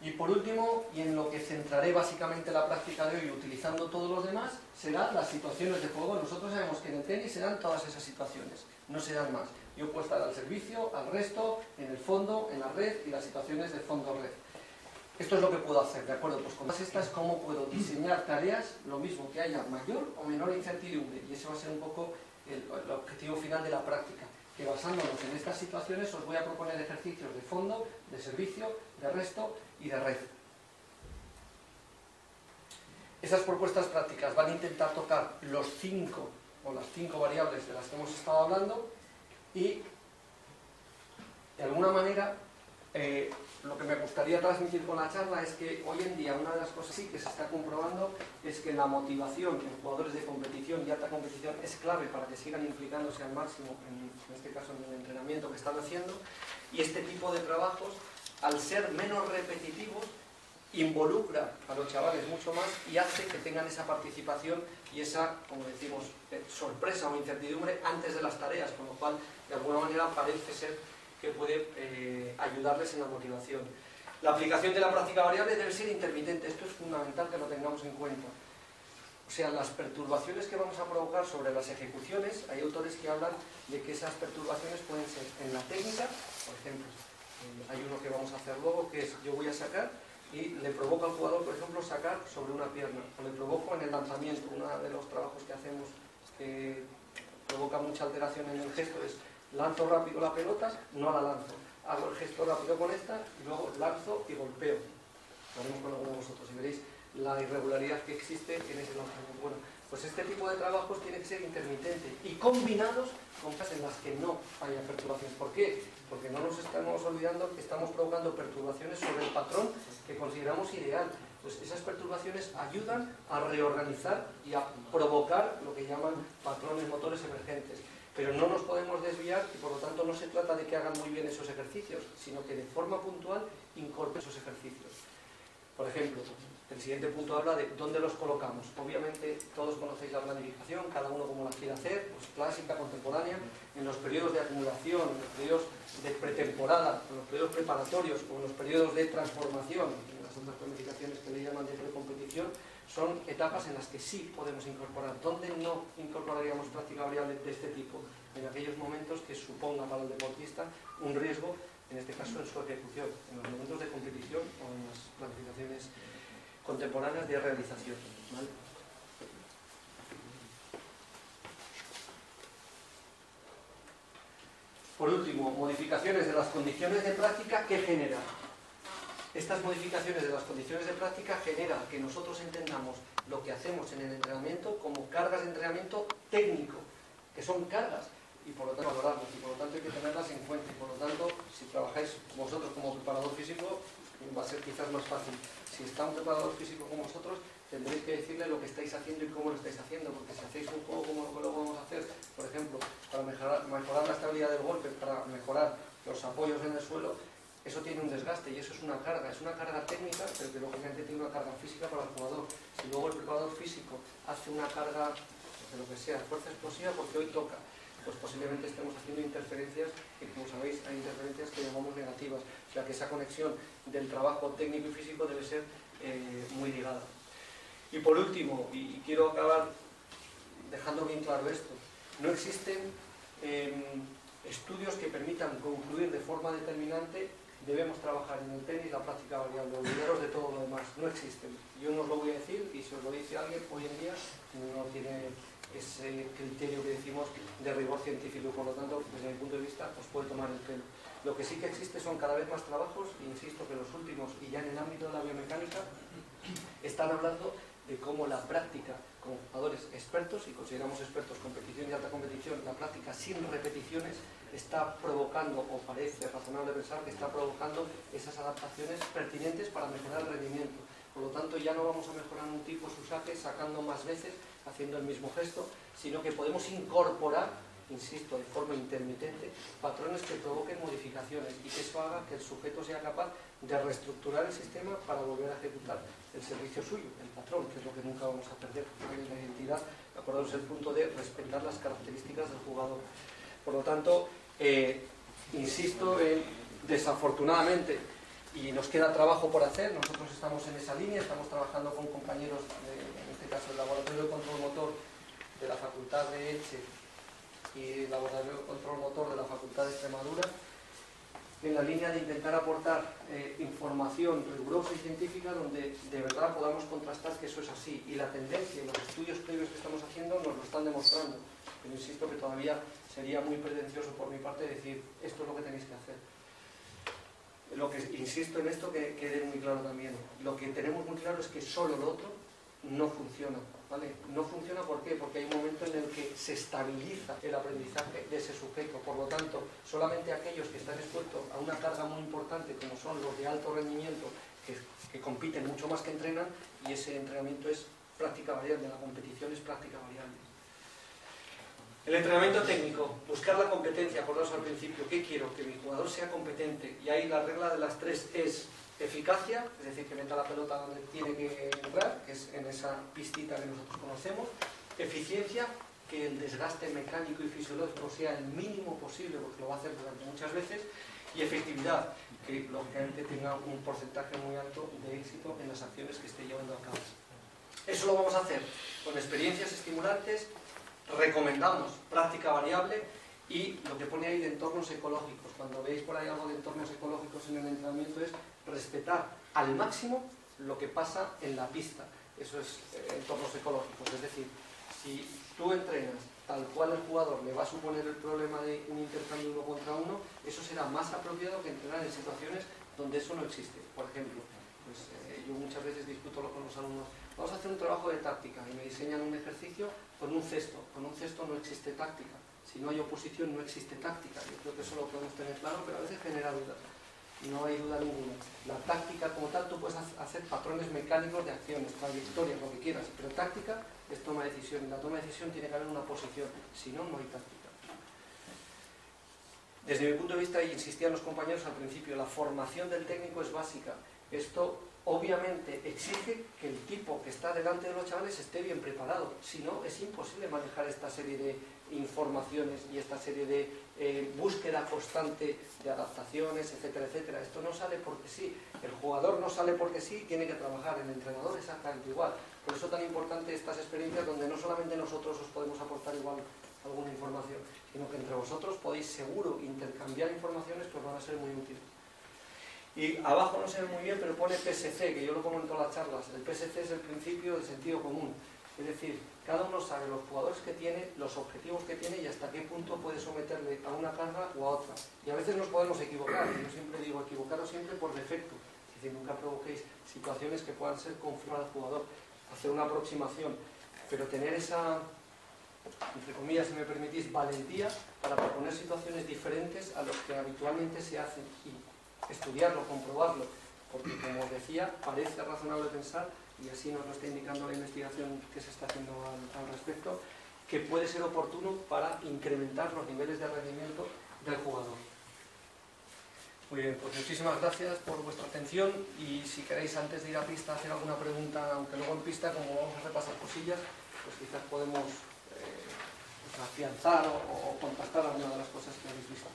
Y por último, y en lo que centraré básicamente la práctica de hoy utilizando todos los demás, serán las situaciones de juego. Nosotros sabemos que en el tenis se dan todas esas situaciones, no se dan más. Yo puedo estar al servicio, al resto, en el fondo, en la red y las situaciones de fondo-red. Esto es lo que puedo hacer, ¿de acuerdo? Pues con todas estas, ¿cómo puedo diseñar tareas? Lo mismo, que haya mayor o menor incertidumbre. Y ese va a ser un poco el objetivo final de la práctica. Que basándonos en estas situaciones os voy a proponer ejercicios de fondo, de servicio, de resto y de red. Esas propuestas prácticas van a intentar tocar las 5 variables de las que hemos estado hablando y de alguna manera lo que me gustaría transmitir con la charla es que hoy en día una de las cosas sí que se está comprobando es que la motivación en jugadores de competición y alta competición es clave para que sigan implicándose al máximo, en este caso en el entrenamiento que están haciendo, y este tipo de trabajos, al ser menos repetitivos, involucra a los chavales mucho más y hace que tengan esa participación y esa, como decimos, sorpresa o incertidumbre antes de las tareas, con lo cual de alguna manera parece ser que puede ayudarles en la motivación. La aplicación de la práctica variable debe ser intermitente, esto es fundamental que lo tengamos en cuenta. O sea, las perturbaciones que vamos a provocar sobre las ejecuciones, hay autores que hablan de que esas perturbaciones pueden ser en la técnica, por ejemplo, hay uno que vamos a hacer luego, que es yo voy a sacar y le provoco al jugador, por ejemplo, sacar sobre una pierna, o le provoco en el lanzamiento. Uno de los trabajos que hacemos que provoca mucha alteración en el gesto es lanzo rápido la pelota, no la lanzo. Hago el gesto rápido con esta y luego lanzo y golpeo. Lo haremos con alguno de vosotros y veréis la irregularidad que existe en ese lanzamiento. Bueno, pues este tipo de trabajos tiene que ser intermitente y combinados con fases en las que no haya perturbaciones. ¿Por qué? Porque no nos estamos olvidando que estamos provocando perturbaciones sobre el patrón que consideramos ideal. Pues esas perturbaciones ayudan a reorganizar y a provocar lo que llaman patrones motores emergentes. Pero no nos podemos desviar y por lo tanto no se trata de que hagan muy bien esos ejercicios, sino que de forma puntual incorporen esos ejercicios. Por ejemplo, el siguiente punto habla de dónde los colocamos. Obviamente todos conocéis la planificación, cada uno como la quiere hacer, pues clásica, contemporánea, en los periodos de acumulación, en los periodos de pretemporada, en los periodos preparatorios o en los periodos de transformación, en las otras planificaciones que le llaman de precompetición, son etapas en las que sí podemos incorporar. ¿Dónde no incorporaríamos práctica variable de este tipo? En aquellos momentos que suponga para el deportista un riesgo, en este caso en su ejecución, en los momentos de competición o en las planificaciones contemporáneas de realización, ¿vale? Por último, modificaciones de las condiciones de práctica que generan. Estas modificaciones de las condiciones de práctica generan que nosotros entendamos lo que hacemos en el entrenamiento como cargas de entrenamiento técnico, que son cargas, y por lo tanto valorarlas, y por lo tanto hay que tenerlas en cuenta, y por lo tanto, si trabajáis vosotros como preparador físico, va a ser quizás más fácil. Si está un preparador físico como vosotros, tendréis que decirle lo que estáis haciendo y cómo lo estáis haciendo, porque si hacéis un juego como lo que luego vamos a hacer, por ejemplo, para mejorar la estabilidad del golpe, para mejorar los apoyos en el suelo, eso tiene un desgaste y eso es una carga técnica, pero que lógicamente tiene una carga física para el jugador. Si luego el preparador físico hace una carga de lo que sea, fuerza explosiva porque hoy toca, pues posiblemente estemos haciendo interferencias que, como sabéis, hay interferencias que llamamos negativas, o sea que esa conexión del trabajo técnico y físico debe ser muy ligada. Y por último, y quiero acabar dejando bien claro esto, no existen estudios que permitan concluir de forma determinante debemos trabajar en el tenis la práctica variable, olvidaros de todo lo demás, no existen. Yo no os lo voy a decir y si os lo dice alguien hoy en día no tiene ese criterio que decimos de rigor científico, por lo tanto, desde mi punto de vista, os puede tomar el pelo. Lo que sí que existe son cada vez más trabajos, e insisto que los últimos, y ya en el ámbito de la biomecánica, están hablando de cómo la práctica con jugadores expertos, y consideramos expertos competición y alta competición, la práctica sin repeticiones está provocando, o parece razonable pensar que está provocando esas adaptaciones pertinentes para mejorar el rendimiento. Por lo tanto, ya no vamos a mejorar un tipo su saque sacando más veces, haciendo el mismo gesto, sino que podemos incorporar, insisto, de forma intermitente, patrones que provoquen modificaciones y que eso haga que el sujeto sea capaz de reestructurar el sistema para volver a ejecutar el servicio suyo, el patrón, que es lo que nunca vamos a perder en la identidad. Acordaos el punto de respetar las características del jugador. Por lo tanto, insisto en, desafortunadamente, y nos queda trabajo por hacer. Nosotros estamos en esa línea, estamos trabajando con compañeros, en este caso el Laboratorio de Control Motor de la Facultad de Elche y el Laboratorio de Control Motor de la Facultad de Extremadura, en la línea de intentar aportar información rigurosa y científica donde de verdad podamos contrastar que eso es así. Y la tendencia y los estudios previos que estamos haciendo nos lo están demostrando. Pero insisto que todavía sería muy pretencioso por mi parte decir esto es lo que tenéis que hacer. Lo que insisto en esto que quede muy claro también. Lo que tenemos muy claro es que solo lo otro no funciona, ¿vale? No funciona, ¿por qué? Porque hay un momento en el que se estabiliza el aprendizaje de ese sujeto. Por lo tanto, solamente aquellos que están expuestos a una carga muy importante, como son los de alto rendimiento, que compiten mucho más que entrenan, y ese entrenamiento es práctica variable, la competición es práctica variable. El entrenamiento técnico, buscar la competencia, acordaos al principio, ¿qué quiero? Que mi jugador sea competente, y ahí la regla de las tres es eficacia, es decir, que meta la pelota donde tiene que entrar, que es en esa pistita que nosotros conocemos. Eficiencia, que el desgaste mecánico y fisiológico sea el mínimo posible, porque lo va a hacer durante muchas veces. Y efectividad, que lógicamente tenga un porcentaje muy alto de éxito en las acciones que esté llevando a cabo. Eso lo vamos a hacer con experiencias estimulantes. Recomendamos práctica variable y lo que pone ahí de entornos ecológicos. Cuando veis por ahí algo de entornos ecológicos en el entrenamiento es respetar al máximo lo que pasa en la pista. Eso es entornos ecológicos. Es decir, si tú entrenas tal cual el jugador le va a suponer el problema de un intercambio uno contra uno, eso será más apropiado que entrenar en situaciones donde eso no existe. Por ejemplo, pues, yo muchas veces discuto con los alumnos, vamos a hacer un trabajo de táctica y me diseñan un ejercicio con un cesto. Con un cesto no existe táctica. Si no hay oposición no existe táctica. Yo creo que eso lo podemos tener claro, pero a veces genera dudas. No hay duda ninguna. La táctica como tal, tú puedes hacer patrones mecánicos de acciones, trayectorias, lo que quieras, pero táctica es toma de decisión. Y la toma de decisión tiene que haber una posición. Si no, no hay táctica. Desde mi punto de vista, y insistían los compañeros al principio, la formación del técnico es básica. Esto obviamente exige que el tipo que está delante de los chavales esté bien preparado. Si no, es imposible manejar esta serie de informaciones y esta serie de búsqueda constante de adaptaciones, etcétera, etcétera. Esto no sale porque sí. El jugador no sale porque sí, tiene que trabajar. El entrenador exactamente igual. Por eso tan importante estas experiencias donde no solamente nosotros os podemos aportar igual alguna información, sino que entre vosotros podéis seguro intercambiar informaciones que os van a ser muy útiles. Y abajo no se ve muy bien, pero pone PSC, que yo lo pongo en todas las charlas. El PSC es el principio del sentido común. Es decir, cada uno sabe los jugadores que tiene, los objetivos que tiene y hasta qué punto puede someterle a una carga o a otra. Y a veces nos podemos equivocar. Yo siempre digo, equivocaros siempre por defecto. Es decir, nunca provoquéis situaciones que puedan ser confusiones al jugador. Hacer una aproximación, pero tener esa, entre comillas, si me permitís, valentía para proponer situaciones diferentes a los que habitualmente se hacen. Y estudiarlo, comprobarlo, porque como os decía, parece razonable pensar, y así nos lo está indicando la investigación que se está haciendo al respecto, que puede ser oportuno para incrementar los niveles de rendimiento del jugador. Muy bien, pues muchísimas gracias por vuestra atención y si queréis antes de ir a pista hacer alguna pregunta, aunque luego en pista, como vamos a repasar cosillas, pues quizás podemos afianzar o contrastar alguna de las cosas que habéis visto.